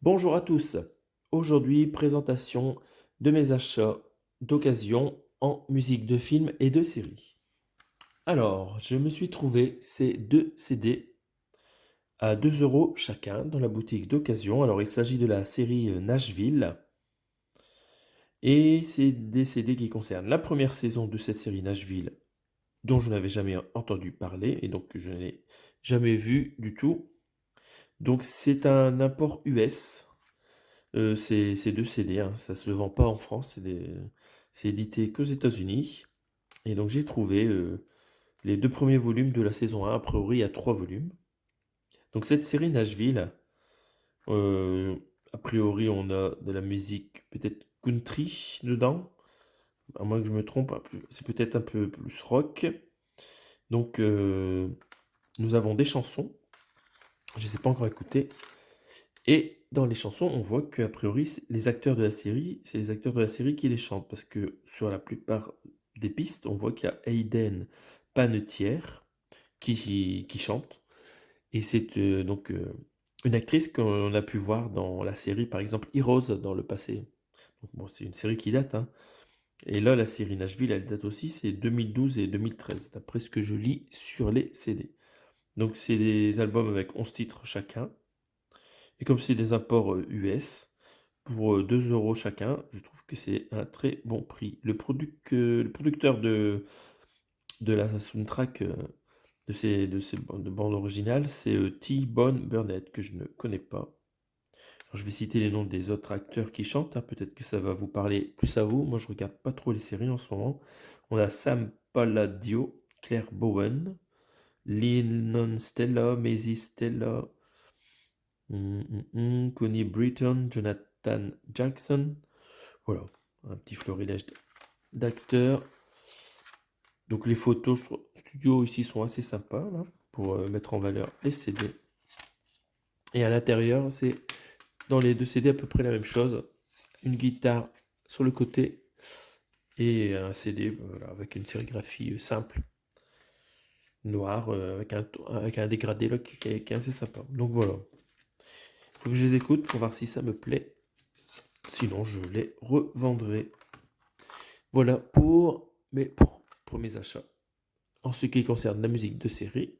Bonjour à tous. Aujourd'hui, présentation de mes achats d'occasion en musique de film et de séries. Alors, je me suis trouvé ces deux CD à 2 euros chacun dans la boutique d'occasion. Alors, il s'agit de la série Nashville et c'est des CD qui concernent la première saison de cette série Nashville dont je n'avais jamais entendu parler et donc que je n'ai jamais vu du tout. Donc, c'est un import US. C'est 2 CD, hein, ça se vend pas en France, c'est édité qu'aux États-Unis. Et donc j'ai trouvé les 2 premiers volumes de la saison 1, a priori il y a 3 volumes. Donc cette série Nashville, euh, a priori on a de la musique peut-être country dedans, à moins que je me trompe, c'est peut-être un peu plus rock. Donc nous avons des chansons, je ne les ai pas encore écoutées. Et dans les chansons, on voit qu'a priori, les acteurs de la série, c'est les acteurs de la série qui les chantent. Parce que sur la plupart des pistes, on voit qu'il y a Hayden Panettiere qui chante. Et c'est une actrice qu'on a pu voir dans la série, par exemple, Heroes dans le passé. Donc, bon, c'est une série qui date, hein. Et là, la série Nashville, elle date aussi, c'est 2012 et 2013, d'après ce que je lis sur les CD. Donc, c'est des albums avec 11 titres chacun. Et comme c'est des imports US, pour 2 euros chacun, je trouve que c'est un très bon prix. Le producteur de la soundtrack de ces bandes originales, c'est T-Bone Burnett, que je ne connais pas. Alors, je vais citer les noms des autres acteurs qui chantent, hein, peut-être que ça va vous parler plus à vous. Moi, je regarde pas trop les séries en ce moment. On a Sam Palladio, Claire Bowen, Lennon Stella, Maisie Stella, Connie Britton, Jonathan Jackson. Voilà, un petit florilège d'acteurs. Donc les photos studio ici sont assez sympas là, pour mettre en valeur les CD. Et à l'intérieur, c'est dans les deux CD à peu près la même chose. Une guitare sur le côté et un CD voilà, avec une sérigraphie simple, noire, avec un dégradé là, qui est assez sympa. Donc voilà, il faut que je les écoute pour voir si ça me plaît. Sinon, je les revendrai. Voilà pour mes achats. En ce qui concerne la musique de série,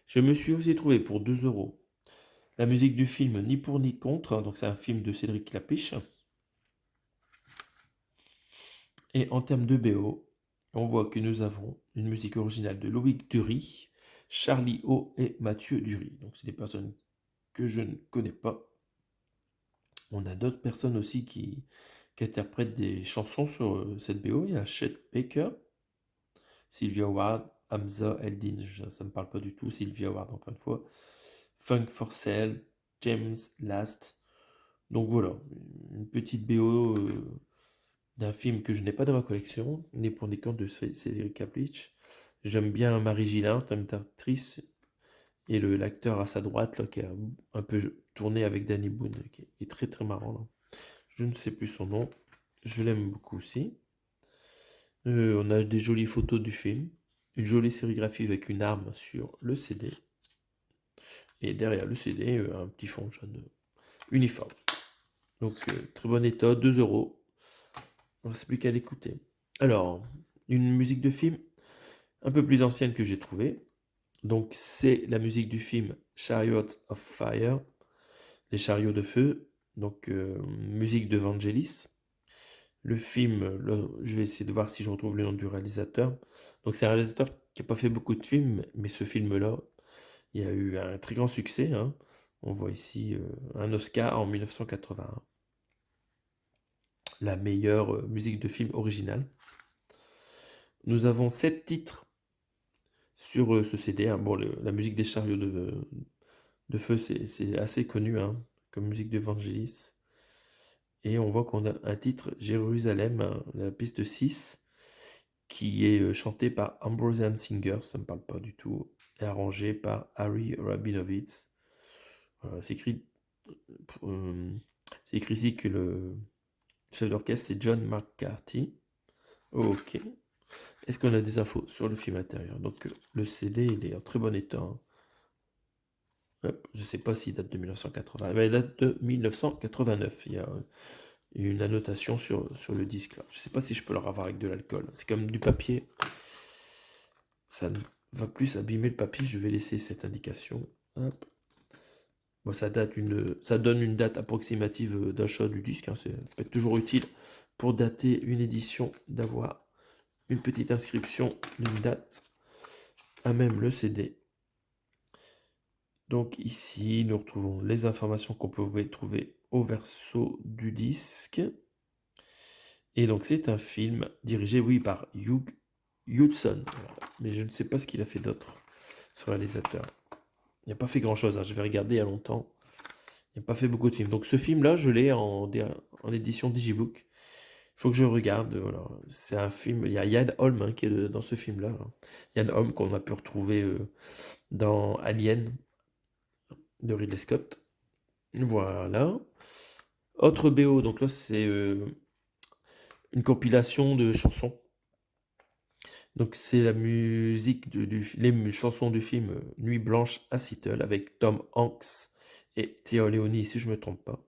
je me suis aussi trouvé pour 2 euros la musique du film Ni pour ni contre, hein, donc c'est un film de Cédric Lapiche. Et en termes de BO, on voit que nous avons une musique originale de Loïc Dury, Charlie O et Mathieu Dury. Donc c'est des personnes que je ne connais pas. On a d'autres personnes aussi qui interprètent des chansons sur cette BO. Il y a Chet Baker, Sylvia Ward, Hamza Eldin, ça ne me parle pas du tout. Sylvia Ward, encore une fois. Funk for Sale, James Last. Donc voilà, une petite BO d'un film que je n'ai pas dans ma collection, Né pour des camps de Cédric Kaplich. J'aime bien Marie Gillin, actrice, et l'acteur à sa droite, là, qui a un peu tourné avec Danny Boone, qui est très très marrant. Là. Je ne sais plus son nom, je l'aime beaucoup aussi. On a des jolies photos du film, une jolie sérigraphie avec une arme sur le CD, et derrière le CD, un petit fond jaune uniforme. Donc très bon état, 2 euros. Il ne reste plus qu'à l'écouter. Alors, une musique de film un peu plus ancienne que j'ai trouvée. Donc c'est la musique du film Chariot of Fire, les chariots de feu. Donc musique de Vangelis. Le film, là, je vais essayer de voir si je retrouve le nom du réalisateur. Donc c'est un réalisateur qui n'a pas fait beaucoup de films, mais ce film-là, il a eu un très grand succès, hein. On voit ici un Oscar en 1981. La meilleure musique de film originale. Nous avons 7 titres sur ce CD. Hein. Bon, la musique des chariots de feu, c'est assez connu hein, comme musique d'Evangelis. Et on voit qu'on a un titre, Jérusalem, hein, la piste 6, qui est chanté par Ambrosian Singer, ça ne me parle pas du tout, et arrangé par Harry Rabinowitz. Voilà, euh, c'est écrit ici que le chef d'orchestre, c'est John McCarthy. Ok. Est-ce qu'on a des infos sur le film intérieur? Donc le CD, il est en très bon état. Hein. Hop, je ne sais pas s'il date de 1980. Mais il date de 1989. Il y a une annotation sur le disque là. Je ne sais pas si je peux le revoir avec de l'alcool. C'est comme du papier. Ça ne va plus abîmer le papier. Je vais laisser cette indication. Hop. Bon, ça donne une date approximative d'achat du disque, hein. Ça peut être toujours utile pour dater une édition d'avoir une petite inscription d'une date à même le CD. Donc ici, nous retrouvons les informations qu'on pouvait trouver au verso du disque. Et donc c'est un film dirigé, oui, par Hugh Hudson. Voilà. Mais je ne sais pas ce qu'il a fait d'autre, ce réalisateur. Il n'a pas fait grand-chose, hein. Je vais regarder il y a longtemps. Il n'a pas fait beaucoup de films. Donc ce film-là, je l'ai en édition Digibook. Il faut que je regarde. Voilà. C'est un film. Il y a Yann Holm, hein, qui est dans ce film-là, hein. Yann Holm qu'on a pu retrouver dans Alien de Ridley Scott. Voilà. Autre BO, donc là c'est une compilation de chansons. Donc c'est la musique les chansons du film Nuit Blanche à Seattle avec Tom Hanks et Théo Leoni, si je ne me trompe pas.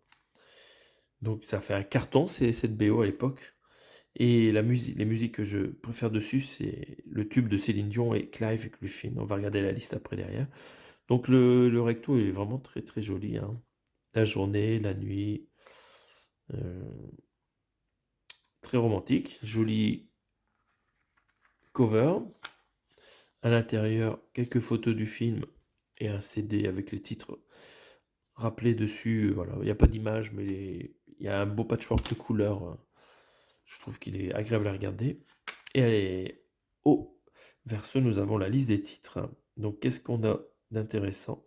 Donc ça fait un carton, cette BO à l'époque. Et les musiques que je préfère dessus, c'est le tube de Céline Dion et Clive Griffin. On va regarder la liste après derrière. Donc le recto est vraiment très très joli, hein. La journée, la nuit, euh, très romantique, joli cover. À l'intérieur, quelques photos du film et un CD avec les titres rappelés dessus. Voilà, il n'y a pas d'image, mais il y a un beau patchwork de couleurs. Je trouve qu'il est agréable à regarder. Et au verso, nous avons la liste des titres. Donc, qu'est-ce qu'on a d'intéressant?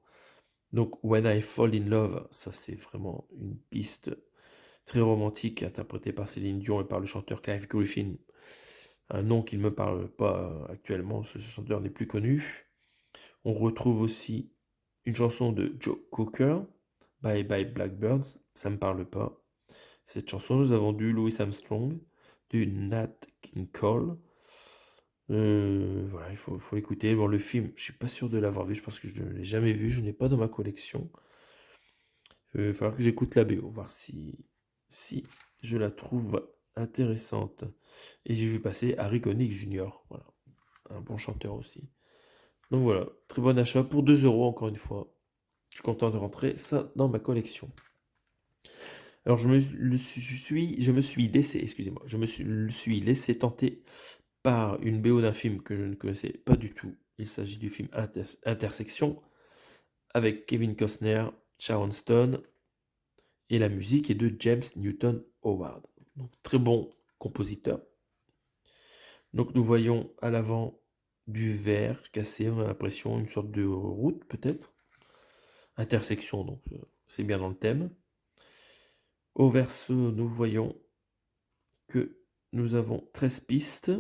Donc, When I Fall in Love, ça c'est vraiment une piste très romantique interprétée par Céline Dion et par le chanteur Clive Griffin. Un nom qui ne me parle pas actuellement, ce chanteur n'est plus connu. On retrouve aussi une chanson de Joe Cocker, Bye Bye Blackbirds, ça ne me parle pas. Cette chanson, nous avons du Louis Armstrong, du Nat King Cole. Voilà, il faut l'écouter. Bon, le film, je suis pas sûr de l'avoir vu, je pense que je ne l'ai jamais vu, je n'ai pas dans ma collection. Il va falloir que j'écoute la BO, voir si je la trouve intéressante. Et j'ai vu passer Harry Connick Jr., voilà, un bon chanteur aussi. Donc voilà, très bon achat pour 2 euros encore une fois. Je suis content de rentrer ça dans ma collection. Alors je me suis laissé, excusez-moi, suis laissé tenter par une BO d'un film que je ne connaissais pas du tout. Il s'agit du film Intersection avec Kevin Costner, Sharon Stone et la musique est de James Newton Howard. Donc, très bon compositeur. Donc nous voyons à l'avant du verre cassé, on a l'impression une sorte de route peut-être. Intersection, donc c'est bien dans le thème. Au verso, nous voyons que nous avons 13 pistes,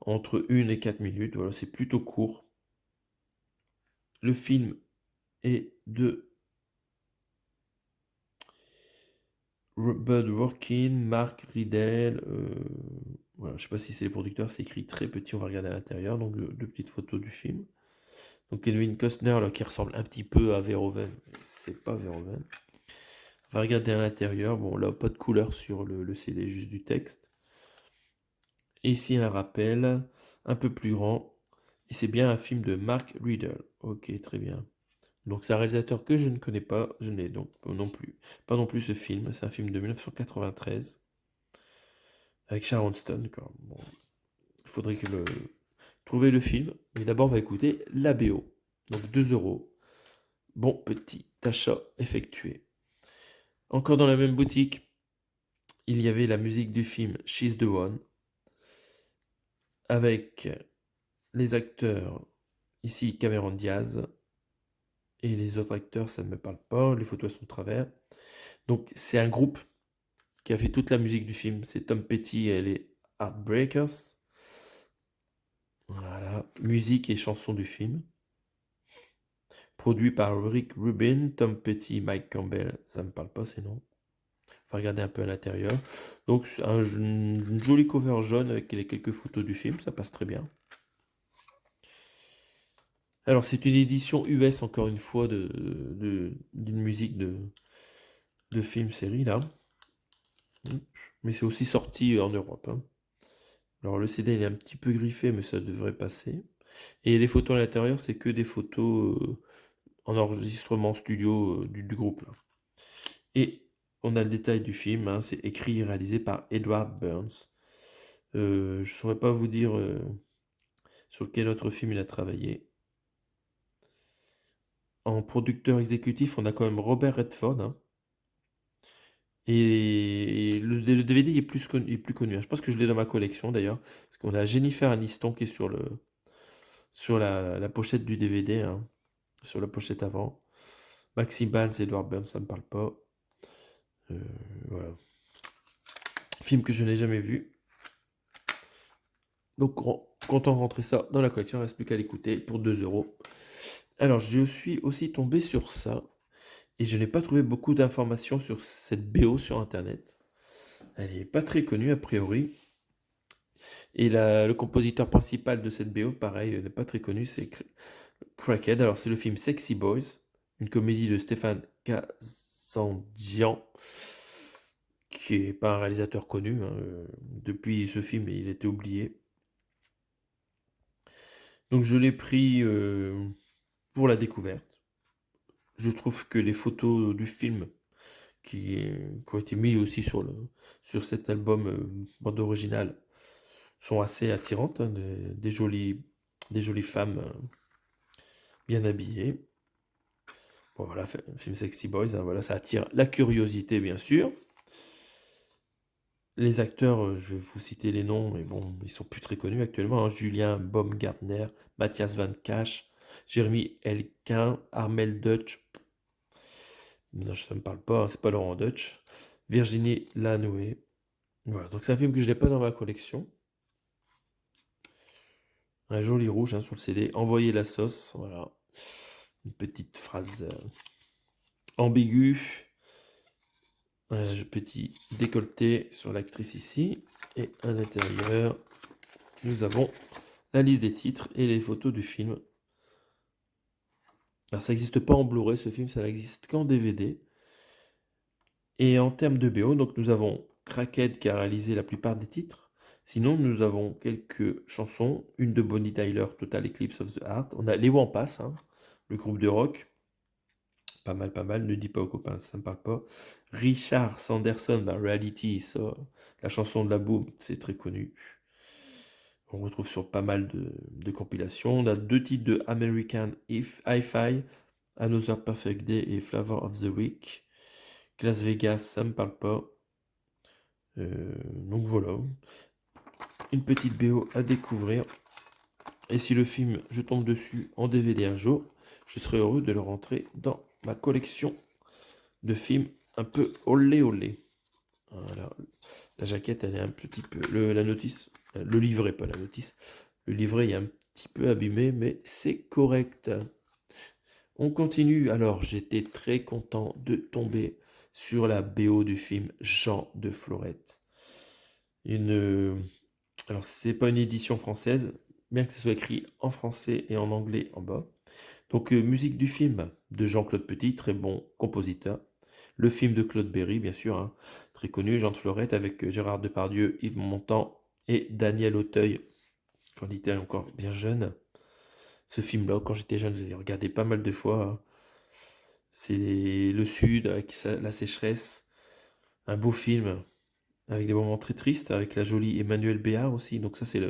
entre 1 et 4 minutes, voilà, c'est plutôt court. Le film est de Bud Workin, Mark Riddell, voilà, je ne sais pas si c'est les producteurs, c'est écrit très petit, on va regarder à l'intérieur, donc deux petites photos du film. Donc Kevin Costner là, qui ressemble un petit peu à Verhoeven, c'est pas Verhoeven. On va regarder à l'intérieur, bon là pas de couleur sur le CD, juste du texte. Et ici un rappel, un peu plus grand, et c'est bien un film de Mark Riddell. Ok, très bien. Donc c'est un réalisateur que je ne connais pas, je n'ai donc non plus, pas non plus ce film, c'est un film de 1993, avec Sharon Stone. Bon, il faudrait trouver le film, mais d'abord on va écouter la BO. Donc 2 euros. Bon petit achat effectué. Encore dans la même boutique, il y avait la musique du film She's the One, avec les acteurs, ici Cameron Diaz, et les autres acteurs, ça ne me parle pas, les photos sont de travers. Donc c'est un groupe qui a fait toute la musique du film, c'est Tom Petty et les Heartbreakers. Voilà, musique et chansons du film. Produit par Rick Rubin, Tom Petty, Mike Campbell, ça ne me parle pas ces noms. Faut regarder un peu à l'intérieur. Donc une jolie cover jaune avec les quelques photos du film, ça passe très bien. Alors, c'est une édition US, encore une fois, d'une musique de film-série, là. Mais c'est aussi sorti en Europe, hein. Alors, le CD, il est un petit peu griffé, mais ça devrait passer. Et les photos à l'intérieur, c'est que des photos en enregistrement studio du groupe, là. Et on a le détail du film, hein, c'est écrit et réalisé par Edward Burns. Je ne saurais pas vous dire sur quel autre film il a travaillé. En producteur exécutif, on a quand même Robert Redford, hein. Et le DVD est plus connu, hein. Je pense que je l'ai dans ma collection d'ailleurs. Parce qu'on a Jennifer Aniston qui est sur la pochette du DVD, hein, sur la pochette avant. Maxi Bans, Edward Burns, ça ne me parle pas. Euh, voilà. Film que je n'ai jamais vu. Donc, content de rentrer ça dans la collection, il ne reste plus qu'à l'écouter pour 2 euros. Alors, je suis aussi tombé sur ça. Et je n'ai pas trouvé beaucoup d'informations sur cette BO sur Internet. Elle n'est pas très connue a priori. Et le compositeur principal de cette BO, pareil, n'est pas très connu, c'est Crackhead. Alors c'est le film Sexy Boys, une comédie de Stéphane Kazandjian, qui n'est pas un réalisateur connu, hein. Depuis ce film, il était oublié. Donc je l'ai pris pour la découverte. Je trouve que les photos du film qui ont été mis aussi sur cet album bande originale sont assez attirantes, hein, des jolies femmes bien habillées. Bon voilà, film Sexy Boys, hein, voilà, ça attire la curiosité bien sûr. Les acteurs, je vais vous citer les noms, mais bon, ils sont plus très connus actuellement, hein. Julien Baumgartner, Matthias Van Cache, Jérémy Elkin, Armel Dutch. Non, ça ne me parle pas, hein, c'est pas Laurent Dutch. Virginie Lanoué. Voilà, donc c'est un film que je n'ai pas dans ma collection. Un joli rouge, hein, sur le CD. Envoyer la sauce, voilà. Une petite phrase ambiguë. Un petit décolleté sur l'actrice ici. Et à l'intérieur, nous avons la liste des titres et les photos du film. Alors ça n'existe pas en Blu-ray ce film, ça n'existe qu'en DVD. Et en termes de BO, donc nous avons Crackhead qui a réalisé la plupart des titres. Sinon, nous avons quelques chansons, une de Bonnie Tyler, Total Eclipse of the Heart. On a les Wampas, hein, le groupe de rock. Pas mal, pas mal. Ne dis pas aux copains, ça ne me parle pas. Richard Sanderson, Reality, ça, la chanson de la boum, c'est très connu. On retrouve sur pas mal de compilations. On a 2 titres de American Hi-Fi, Another Perfect Day et Flavor of the Week. Las Vegas, ça me parle pas. Donc voilà, une petite BO à découvrir. Et si le film, je tombe dessus en DVD un jour, je serai heureux de le rentrer dans ma collection de films un peu olé olé. Voilà. La jaquette, elle est un petit peu... la notice, le livret, pas la notice. Le livret est un petit peu abîmé, mais c'est correct. On continue. Alors, j'étais très content de tomber sur la BO du film Jean de Florette. Alors, c'est pas une édition française, bien que ce soit écrit en français et en anglais en bas. Donc, musique du film de Jean-Claude Petit, très bon compositeur. Le film de Claude Berry, bien sûr, hein, très connu, Jean de Florette, avec Gérard Depardieu, Yves Montand et Daniel Auteuil, quand il était encore bien jeune. Ce film-là, quand j'étais jeune, je l'ai regardé pas mal de fois, hein. C'est le Sud, avec la sécheresse. Un beau film, avec des moments très tristes, avec la jolie Emmanuelle Béard aussi. Donc ça, c'est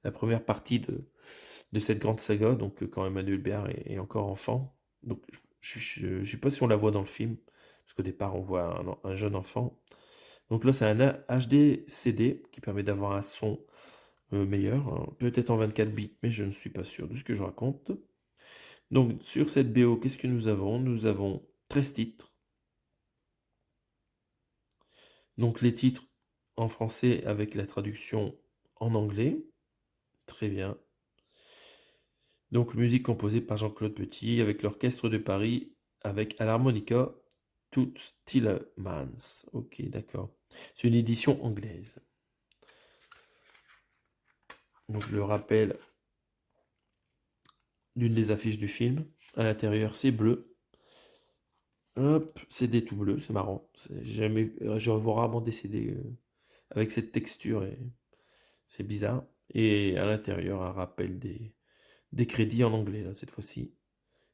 la première partie de cette grande saga, donc quand Emmanuel Béard est encore enfant. Donc je ne sais pas si on la voit dans le film, parce qu'au départ, on voit un jeune enfant. Donc là, c'est un HD CD qui permet d'avoir un son meilleur, hein, peut-être en 24 bits, mais je ne suis pas sûr de ce que je raconte. Donc sur cette BO, qu'est-ce que nous avons? Nous avons 13 titres. Donc les titres en français avec la traduction en anglais. Très bien. Donc musique composée par Jean-Claude Petit avec l'Orchestre de Paris, avec à l'harmonica Toots Thielemans. Ok, d'accord. C'est une édition anglaise. Donc le rappel d'une des affiches du film. À l'intérieur, c'est bleu. Hop, CD tout bleu, c'est marrant. Je revois rarement des CD avec cette texture et c'est bizarre. Et à l'intérieur, un rappel des crédits en anglais, là, cette fois-ci.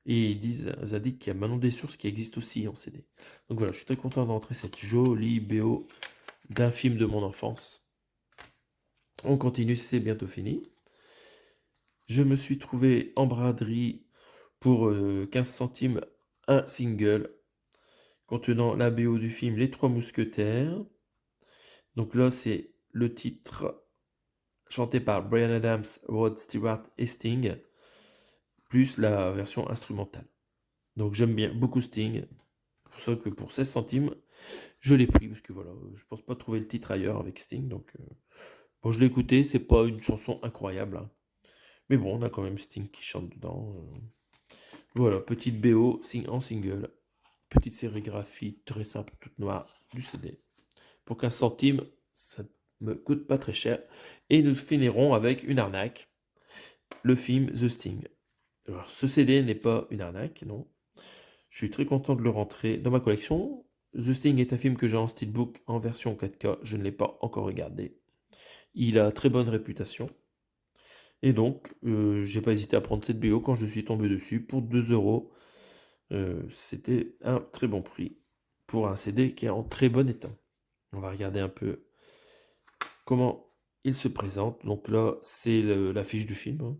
Et ils indiquent qu'il y a maintenant des sources qui existent aussi en CD. Donc voilà, je suis très content d'entrer cette jolie BO d'un film de mon enfance. On continue, c'est bientôt fini. Je me suis trouvé en braderie pour 15 centimes un single contenant la BO du film Les Trois Mousquetaires. Donc là, c'est le titre chanté par Bryan Adams, Rod Stewart et Sting, plus la version instrumentale. Donc j'aime bien beaucoup Sting. C'est pour ça que pour 16 centimes, je l'ai pris, parce que voilà, je pense pas trouver le titre ailleurs avec Sting. Donc bon, je l'ai écouté, c'est pas une chanson incroyable, hein. Mais bon, on a quand même Sting qui chante dedans. Voilà, petite BO en single. Petite sérigraphie très simple, toute noire du CD. Pour 15 centimes, ça me coûte pas très cher. Et nous finirons avec une arnaque. Le film The Sting. Alors, ce CD n'est pas une arnaque, non. Je suis très content de le rentrer dans ma collection. The Sting est un film que j'ai en steelbook en version 4K. Je ne l'ai pas encore regardé. Il a très bonne réputation. Et donc, j'ai pas hésité à prendre cette BO quand je suis tombé dessus pour 2 euros. C'était un très bon prix pour un CD qui est en très bon état. On va regarder un peu comment il se présente. Donc là, c'est l'affiche du film, hein.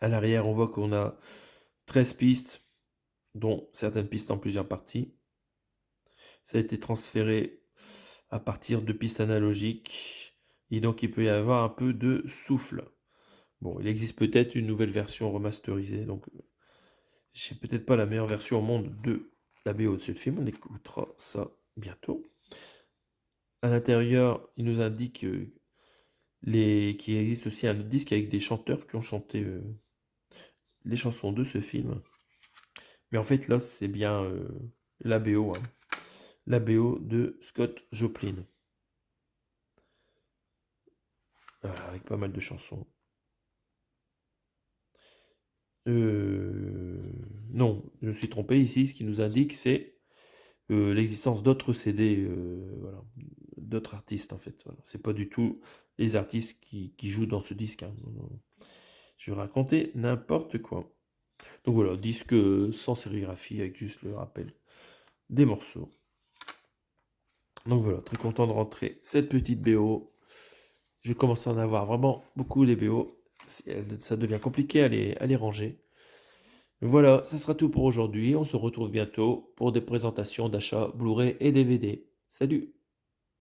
À l'arrière, on voit qu'on a 13 pistes, dont certaines pistes en plusieurs parties. Ça a été transféré à partir de pistes analogiques. Et donc, il peut y avoir un peu de souffle. Bon, il existe peut-être une nouvelle version remasterisée. Donc, j'ai peut-être pas la meilleure version au monde de la BO de ce film. On écoutera ça bientôt. À l'intérieur, il nous indique qu'il existe aussi un autre disque avec des chanteurs qui ont chanté les chansons de ce film. Mais en fait, là, c'est bien la BO, hein. La BO de Scott Joplin. Voilà, avec pas mal de chansons. Non, je me suis trompé ici. Ce qui nous indique, c'est l'existence d'autres CD, voilà, d'autres artistes en fait. Voilà. C'est pas du tout les artistes qui jouent dans ce disque, hein. Non, non. Je vais raconter n'importe quoi. Donc voilà, disque sans sérigraphie avec juste le rappel des morceaux. Donc voilà, très content de rentrer cette petite BO. Je commence à en avoir vraiment beaucoup les BO. Ça devient compliqué à les ranger. Voilà, ça sera tout pour aujourd'hui. On se retrouve bientôt pour des présentations d'achats Blu-ray et DVD. Salut!